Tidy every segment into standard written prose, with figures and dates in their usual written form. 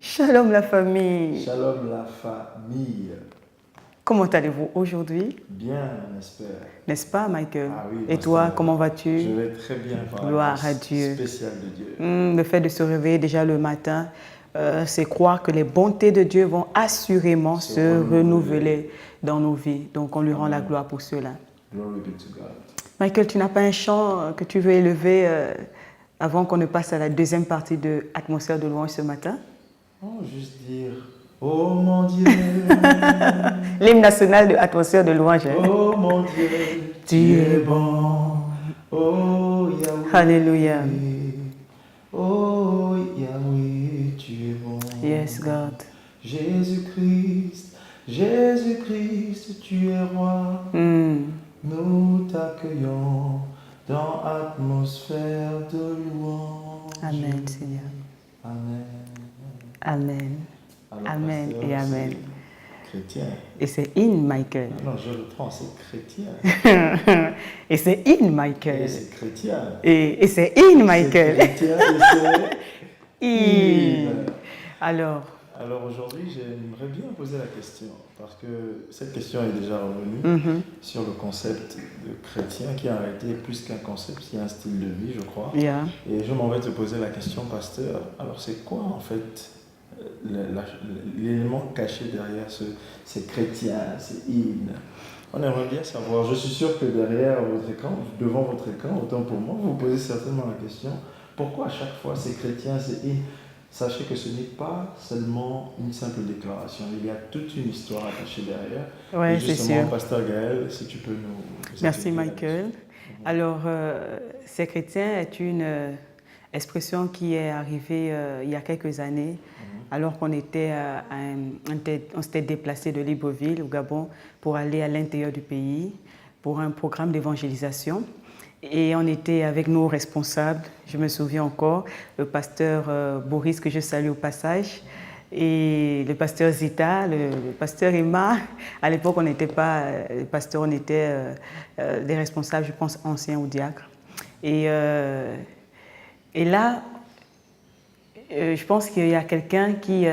Shalom la famille. Shalom la famille. Comment allez-vous aujourd'hui? Bien, on espère. N'est-ce pas, Michael? Ah oui, Et toi, comment vas-tu? Je vais très bien par la Gloire à grâce Dieu. spéciale de Dieu. Le fait de se réveiller déjà le matin, c'est croire que les bontés de Dieu vont assurément se renouveler dans nos vies. Donc, on lui rend la gloire pour cela. Glory be to God. Michael, tu n'as pas un chant que tu veux élever avant qu'on ne passe à la deuxième partie de Atmosphère de louange ce matin? Oh, juste dire, oh mon Dieu, L'hymne national de Atmosphère de louange. Hein? oh mon Dieu, Tu es bon. Oh Yahweh, Alléluia. Oh Yahweh, tu es bon. Yes, God. Jésus-Christ, Jésus-Christ, tu es roi. Nous t'accueillons dans l'atmosphère de louange. Amen, Seigneur. Amen. Amen. Alors, Amen pasteur, et Amen. c'est chrétien. Et c'est in, Michael. Non, je reprends, c'est chrétien. Et c'est in, Michael. Et c'est chrétien. Et c'est in, Michael. C'est chrétien et c'est In. Alors, aujourd'hui, j'aimerais bien poser la question, parce que cette question est déjà revenue sur le concept de chrétien, qui a été plus qu'un concept, c'est un style de vie, je crois. yeah. Et je m'en vais te poser la question, pasteur. Alors, c'est quoi en fait l'élément caché derrière ces chrétiens, ces hymnes? On aimerait bien savoir. Je suis sûr que derrière votre écran, devant votre écran, autant pour moi, vous vous posez certainement la question, pourquoi à chaque fois ces chrétiens, ces hymnes? Sachez que ce n'est pas seulement une simple déclaration, il y a toute une histoire attachée derrière. Ouais, c'est sûr. Pasteur Gaël, si tu peux nous Merci, Michael. Alors, ces chrétiens est une expression qui est arrivée il y a quelques années, alors qu'on on s'était déplacé de Libreville au Gabon pour aller à l'intérieur du pays pour un programme d'évangélisation. Et on était avec nos responsables, je me souviens encore, le pasteur Boris, que je salue au passage, et le pasteur Zita, le pasteur Emma. À l'époque, on n'était pas le pasteur, on était des responsables, je pense, anciens ou diacres. Et là, je pense qu'il y a quelqu'un qui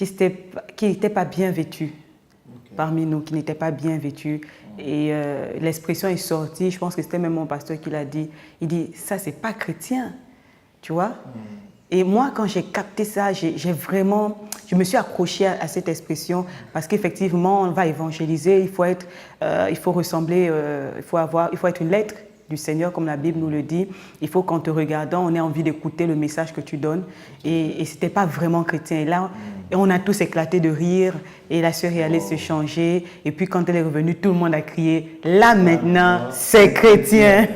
n'était pas bien vêtu parmi nous, qui n'était pas bien vêtu. Et l'expression est sortie, je pense que c'était même mon pasteur qui l'a dit. Il dit, ça, c'est pas chrétien, tu vois. Et moi, quand j'ai capté ça, je me suis accrochée à cette expression parce qu'effectivement, on va évangéliser, il faut ressembler, il faut être une lettre du Seigneur, comme la Bible nous le dit. Il faut qu'en te regardant, on ait envie d'écouter le message que tu donnes. Et ce n'était pas vraiment chrétien. Et là, on a tous éclaté de rire. Et la sœur est allée se changer. Et puis quand elle est revenue, tout le monde a crié, là maintenant, c'est chrétien.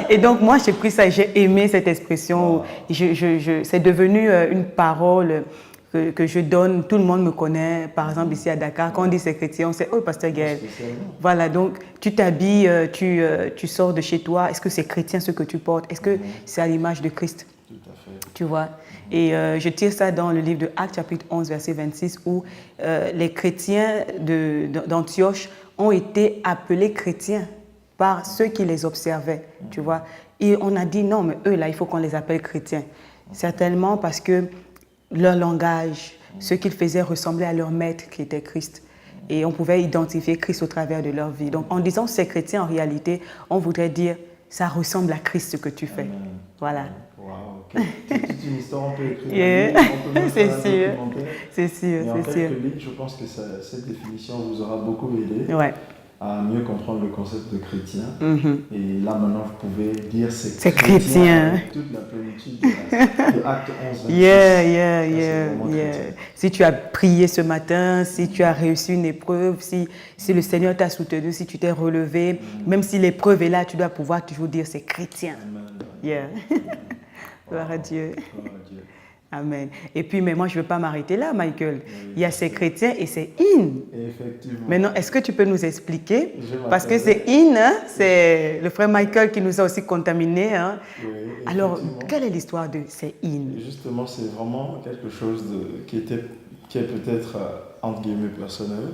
Et donc moi, j'ai pris ça et j'ai aimé cette expression. C'est devenu une parole que je donne, tout le monde me connaît, par exemple ici à Dakar, quand on dit c'est chrétien, on sait, oh, pasteur Gaël. Voilà, donc tu t'habilles, tu sors de chez toi, est-ce que c'est chrétien ce que tu portes? Est-ce que c'est à l'image de Christ? Tout à fait. Tu vois? Et je tire ça dans le livre de Actes chapitre 11, verset 26, où les chrétiens d'Antioche ont été appelés chrétiens par ceux qui les observaient, tu vois? Et on a dit, non, mais eux là, il faut qu'on les appelle chrétiens. Certainement parce que leur langage, ce qu'ils faisaient ressemblait à leur maître qui était Christ. Et on pouvait identifier Christ au travers de leur vie. Donc en disant c'est chrétien, en réalité, on voudrait dire ça ressemble à Christ ce que tu fais. Voilà. Wow, ok. C'est toute une histoire, on peut écrire un livre, on peut c'est faire un sûr. documentaire. C'est sûr, Mais en c'est sûr. quelques lignes, je pense que cette définition vous aura beaucoup aidé. Ouais. À mieux comprendre le concept de chrétien. Et là, maintenant, vous pouvez dire c'est chrétien. Avec toute la plénitude de Acte 11, 26. Yeah. Si tu as prié ce matin, si tu as réussi une épreuve, si le Seigneur t'a soutenu, si tu t'es relevé, même si l'épreuve est là, tu dois pouvoir toujours dire c'est chrétien. Amen. Yeah. Gloire à Dieu. Gloire à Dieu. Amen. Et puis, mais moi, je ne veux pas m'arrêter là, Michael. Il y a ces chrétiens et c'est in. Effectivement. Maintenant, est-ce que tu peux nous expliquer? Parce que c'est in, hein? C'est le frère Michael qui nous a aussi contaminés. Hein? Oui, alors, quelle est l'histoire de c'est in? Justement, c'est vraiment quelque chose qui est peut-être, entre guillemets, personnel,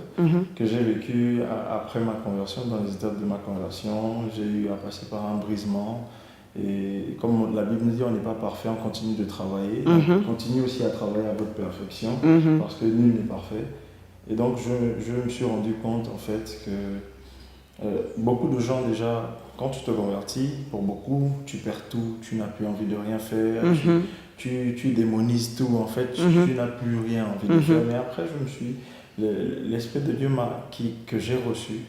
que j'ai vécu après ma conversion, dans les étapes de ma conversion. J'ai eu à passer par un brisement. Et comme la Bible nous dit, on n'est pas parfait, on continue de travailler. Donc, continue aussi à travailler à votre perfection, parce que nul n'est parfait. Et donc, je me suis rendu compte, en fait, que beaucoup de gens, déjà, quand tu te convertis, pour beaucoup, tu perds tout, tu n'as plus envie de rien faire, tu démonises tout, en fait, tu n'as plus rien envie de faire. Mais après, l'Esprit de Dieu que j'ai reçu,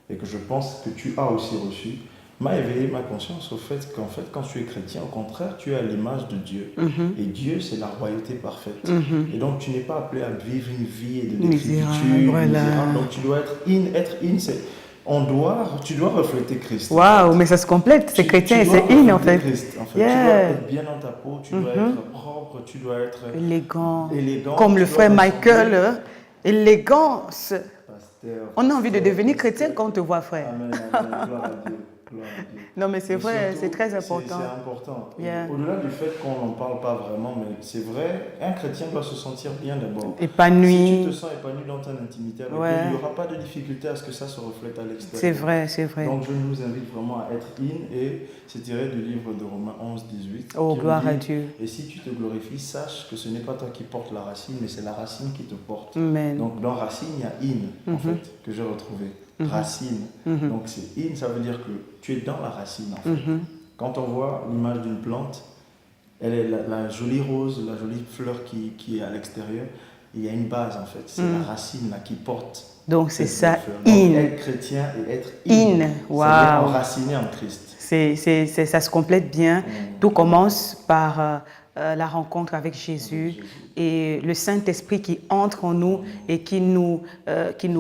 et que je pense que tu as aussi reçu, m'a éveillé ma conscience au fait qu'en fait, quand tu es chrétien, au contraire, tu es à l'image de Dieu. Et Dieu, c'est la royauté parfaite. Et donc, tu n'es pas appelé à vivre une vie de décrépitude, misérable. Donc, tu dois être in, c'est... tu dois refléter Christ. Waouh, mais ça se complète, c'est chrétien et c'est in en fait. Christ, en fait. Yeah. Tu dois être bien dans ta peau, tu dois être propre, tu dois être élégant. Comme le frère Michael, élégance. Pasteur, on a envie de devenir chrétien quand on te voit, frère. Amen, amen, gloire à Dieu. Non, mais c'est vrai, c'est très important. C'est important. Yeah. Au-delà du fait qu'on n'en parle pas vraiment, mais c'est vrai, un chrétien doit se sentir bien d'abord. Épanoui. Si tu te sens épanoui dans ton intimité avec Dieu, il n'y aura pas de difficulté à ce que ça se reflète à l'extérieur. C'est vrai, c'est vrai. Donc je nous invite vraiment à être in, et c'est tiré du livre de Romains 11, 18. Oh, gloire à Dieu. Et si tu te glorifies, sache que ce n'est pas toi qui portes la racine, mais c'est la racine qui te porte. Amen. Donc dans racine, il y a in, en fait, que j'ai retrouvé. Racine. Donc c'est in, ça veut dire que tu es dans la racine en fait. Quand on voit l'image d'une plante, elle est la jolie rose, la jolie fleur qui est à l'extérieur, il y a une base en fait, c'est la racine là qui porte. Donc c'est ça, in. Donc, être chrétien et être in, wow. C'est enraciné en Christ. Ça se complète bien. Tout commence par la rencontre avec Jésus et le Saint-Esprit qui entre en nous et qui nous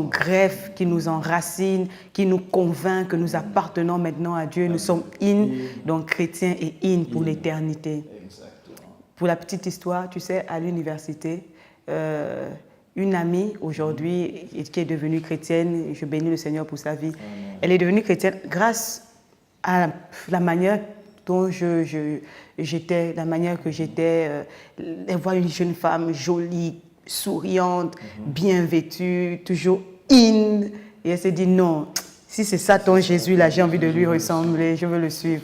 greffe, qui nous enracine, qui nous convainc que nous appartenons maintenant à Dieu. Nous sommes in, donc chrétiens et in pour l'éternité. Pour la petite histoire, tu sais, à l'université, une amie aujourd'hui qui est devenue chrétienne, je bénis le Seigneur pour sa vie, elle est devenue chrétienne grâce à la manière dont j'étais, la manière que j'étais. Elle voit une jeune femme jolie, souriante, bien vêtue, toujours in. Et elle s'est dit non, si c'est ça ton Jésus là, j'ai envie de lui ressembler, je veux le suivre.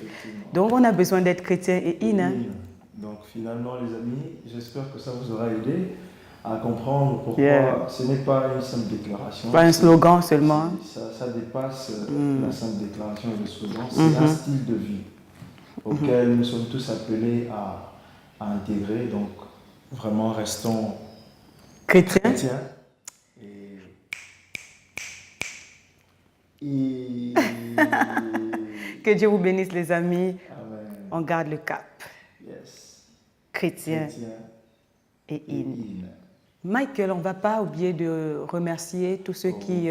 Donc on a besoin d'être chrétien et in. Hein? Donc finalement les amis, j'espère que ça vous aura aidé à comprendre pourquoi ce n'est pas une simple déclaration. Pas un slogan seulement. Ça dépasse la simple déclaration et le slogan. C'est un style de vie auquel nous sommes tous appelés à intégrer. Donc vraiment restons chrétiens. Et... Que Dieu vous bénisse les amis. Amen. On garde le cap. Yes. Chrétien et in. Michael, on ne va pas oublier de remercier tous ceux qui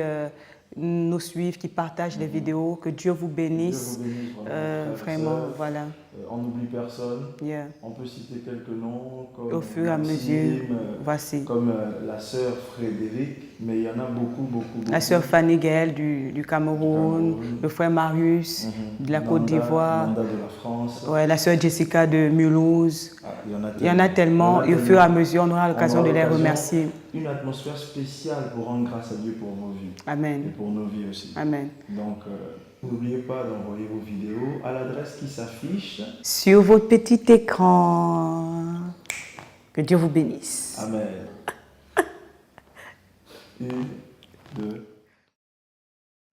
nous suivent, qui partagent les vidéos. Que Dieu vous bénisse. Dieu vous bénisse vraiment, voilà. On n'oublie personne. Yeah. On peut citer quelques noms comme au fur et à mesure. Voici. Comme la sœur Frédéric, mais il y en a beaucoup. La sœur Fanny Gaël du Cameroun, le frère Marius de la Côte d'Ivoire, Nanda de la France. Ouais, la sœur Jessica de Mulhouse. Il y en a tellement. Et au fur et à mesure, on aura l'occasion de les remercier. Une atmosphère spéciale pour rendre grâce à Dieu pour vos vies. Amen. Et pour nos vies aussi. Amen. Donc, n'oubliez pas d'envoyer vos vidéos à l'adresse qui s'affiche sur votre petit écran. Que Dieu vous bénisse. Amen. 1, 2.